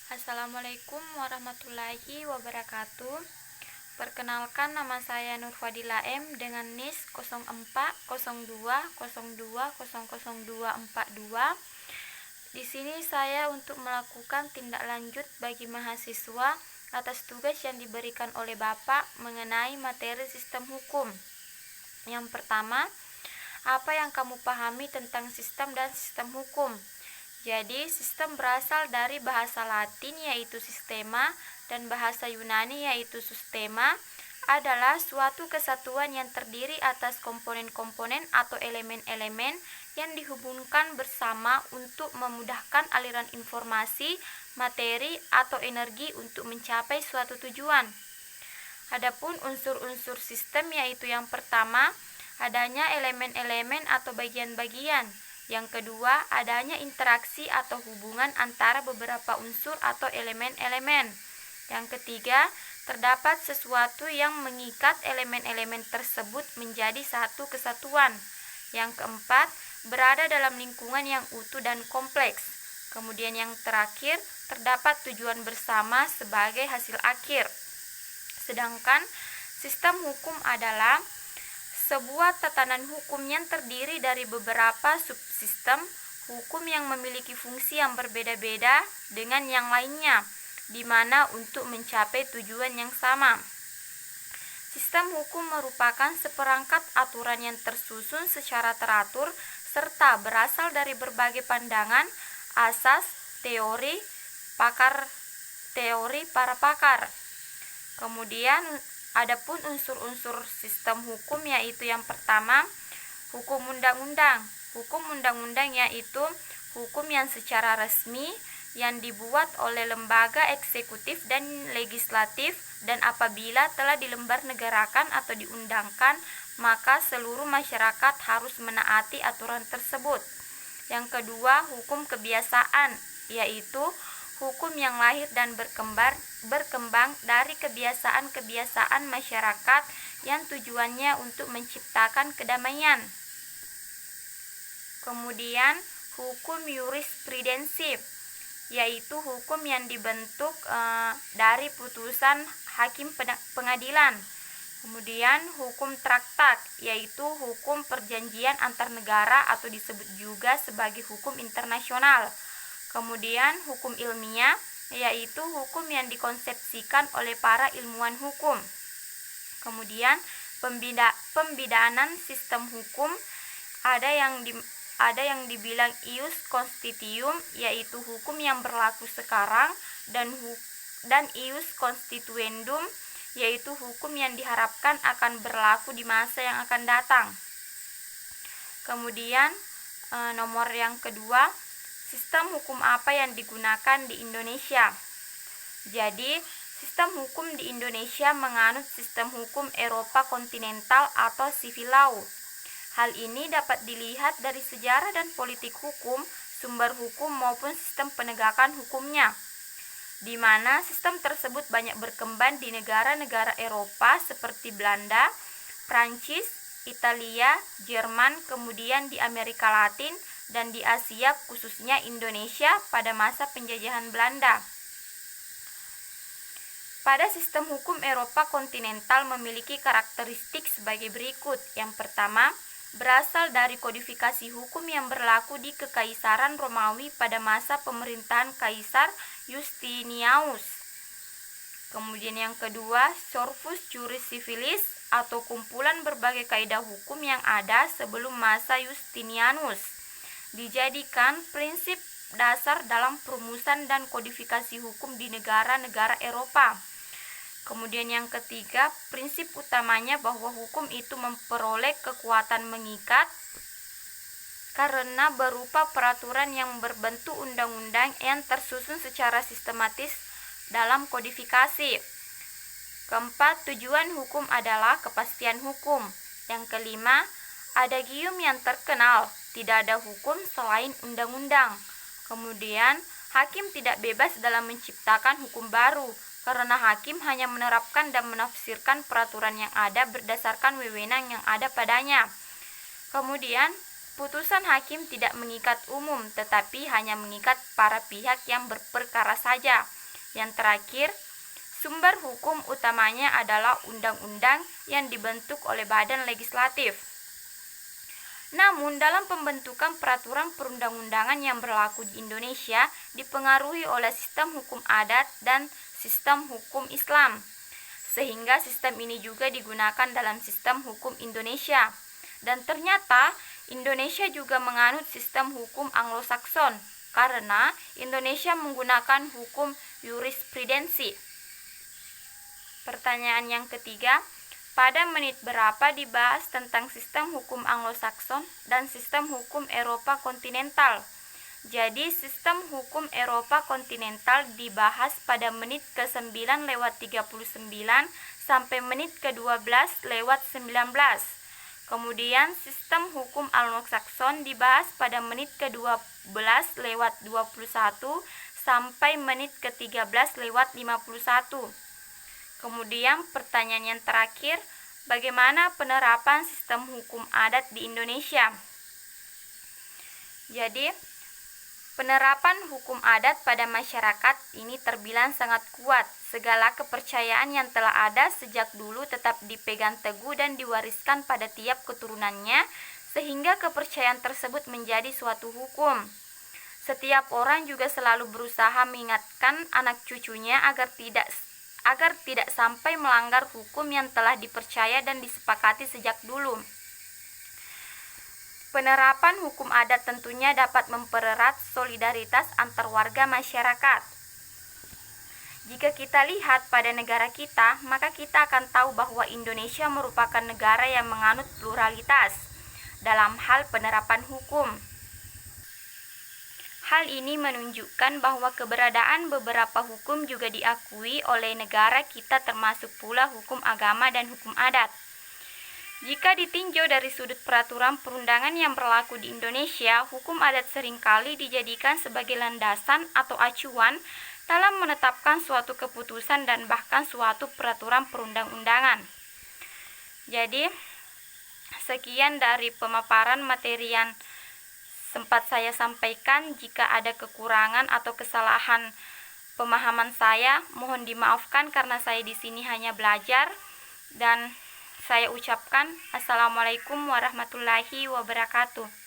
Assalamualaikum warahmatullahi wabarakatuh. Perkenalkan, nama saya Nurfadila M dengan NIS 040202000242. Di sini saya untuk melakukan tindak lanjut bagi mahasiswa atas tugas yang diberikan oleh Bapak mengenai materi sistem hukum. Yang pertama, apa yang kamu pahami tentang sistem dan sistem hukum? Jadi, sistem berasal dari bahasa Latin yaitu sistema dan bahasa Yunani yaitu sustema, adalah suatu kesatuan yang terdiri atas komponen-komponen atau elemen-elemen yang dihubungkan bersama untuk memudahkan aliran informasi, materi, atau energi untuk mencapai suatu tujuan. Adapun unsur-unsur sistem yaitu yang pertama, adanya elemen-elemen atau bagian-bagian. Yang kedua, adanya interaksi atau hubungan antara beberapa unsur atau elemen-elemen. Yang ketiga, terdapat sesuatu yang mengikat elemen-elemen tersebut menjadi satu kesatuan. Yang keempat, berada dalam lingkungan yang utuh dan kompleks. Kemudian yang terakhir, terdapat tujuan bersama sebagai hasil akhir. Sedangkan sistem hukum adalah sebuah tatanan hukum yang terdiri dari beberapa subsistem hukum yang memiliki fungsi yang berbeda-beda dengan yang lainnya, di mana untuk mencapai tujuan yang sama. Sistem hukum merupakan seperangkat aturan yang tersusun secara teratur serta berasal dari berbagai pandangan, asas, teori para pakar. Kemudian adapun unsur-unsur sistem hukum yaitu yang pertama, hukum undang-undang. Hukum undang-undang yaitu hukum yang secara resmi yang dibuat oleh lembaga eksekutif dan legislatif, dan apabila telah dilembar negarakan atau diundangkan, maka seluruh masyarakat harus menaati aturan tersebut. Yang kedua, hukum kebiasaan, yaitu hukum yang lahir dan berkembang dari kebiasaan-kebiasaan masyarakat yang tujuannya untuk menciptakan kedamaian. Kemudian, hukum jurisprudensi, yaitu hukum yang dibentuk dari putusan hakim pengadilan. Kemudian, hukum traktat, yaitu hukum perjanjian antar negara atau disebut juga sebagai hukum internasional. Kemudian hukum ilmiah, yaitu hukum yang dikonsepsikan oleh para ilmuwan hukum. Kemudian pembidanan sistem hukum, ada yang dibilang ius constitutum, yaitu hukum yang berlaku sekarang, dan ius constituendum, yaitu hukum yang diharapkan akan berlaku di masa yang akan datang. Kemudian nomor yang kedua, sistem hukum apa yang digunakan di Indonesia? Jadi, sistem hukum di Indonesia menganut sistem hukum Eropa kontinental atau civil law. Hal ini dapat dilihat dari sejarah dan politik hukum, sumber hukum maupun sistem penegakan hukumnya, di mana sistem tersebut banyak berkembang di negara-negara Eropa seperti Belanda, Prancis, Italia, Jerman, kemudian di Amerika Latin, dan di Asia khususnya Indonesia pada masa penjajahan Belanda. Pada sistem hukum Eropa kontinental memiliki karakteristik sebagai berikut. Yang pertama, berasal dari kodifikasi hukum yang berlaku di Kekaisaran Romawi pada masa pemerintahan Kaisar Justinianus. Kemudian yang kedua, Corpus Juris Civilis atau kumpulan berbagai kaidah hukum yang ada sebelum masa Justinianus, dijadikan prinsip dasar dalam perumusan dan kodifikasi hukum di negara-negara Eropa. Kemudian yang ketiga, prinsip utamanya bahwa hukum itu memperoleh kekuatan mengikat karena berupa peraturan yang berbentuk undang-undang yang tersusun secara sistematis dalam kodifikasi. Keempat, tujuan hukum adalah kepastian hukum. Yang kelima, adagium yang terkenal, tidak ada hukum selain undang-undang. Kemudian, hakim tidak bebas dalam menciptakan hukum baru, karena hakim hanya menerapkan dan menafsirkan peraturan yang ada berdasarkan wewenang yang ada padanya. Kemudian, putusan hakim tidak mengikat umum, tetapi hanya mengikat para pihak yang berperkara saja. Yang terakhir, sumber hukum utamanya adalah undang-undang yang dibentuk oleh badan legislatif. Namun, dalam pembentukan peraturan perundang-undangan yang berlaku di Indonesia dipengaruhi oleh sistem hukum adat dan sistem hukum Islam, sehingga sistem ini juga digunakan dalam sistem hukum Indonesia. Dan ternyata Indonesia juga menganut sistem hukum Anglo-Sakson karena Indonesia menggunakan hukum jurisprudensi. Pertanyaan yang ketiga, pada menit berapa dibahas tentang sistem hukum Anglo-Sakson dan sistem hukum Eropa kontinental? Jadi sistem hukum Eropa kontinental dibahas pada menit ke-9:39 sampai menit ke-12:19. Kemudian sistem hukum Anglo-Sakson dibahas pada menit ke-12:21 sampai menit ke-13:51. Kemudian pertanyaan yang terakhir, bagaimana penerapan sistem hukum adat di Indonesia? Jadi, penerapan hukum adat pada masyarakat ini terbilang sangat kuat. Segala kepercayaan yang telah ada sejak dulu tetap dipegang teguh dan diwariskan pada tiap keturunannya, sehingga kepercayaan tersebut menjadi suatu hukum. Setiap orang juga selalu berusaha mengingatkan anak cucunya agar tidak sampai melanggar hukum yang telah dipercaya dan disepakati sejak dulu. Penerapan hukum adat tentunya dapat mempererat solidaritas antar warga masyarakat. Jika kita lihat pada negara kita, maka kita akan tahu bahwa Indonesia merupakan negara yang menganut pluralitas dalam hal penerapan hukum. Hal ini menunjukkan bahwa keberadaan beberapa hukum juga diakui oleh negara kita, termasuk pula hukum agama dan hukum adat. Jika ditinjau dari sudut peraturan perundangan yang berlaku di Indonesia, hukum adat seringkali dijadikan sebagai landasan atau acuan dalam menetapkan suatu keputusan dan bahkan suatu peraturan perundang-undangan. Jadi, sekian dari pemaparan materi yang sempat saya sampaikan. Jika ada kekurangan atau kesalahan pemahaman saya, mohon dimaafkan karena saya di sini hanya belajar. Dan saya ucapkan Assalamualaikum warahmatullahi wabarakatuh.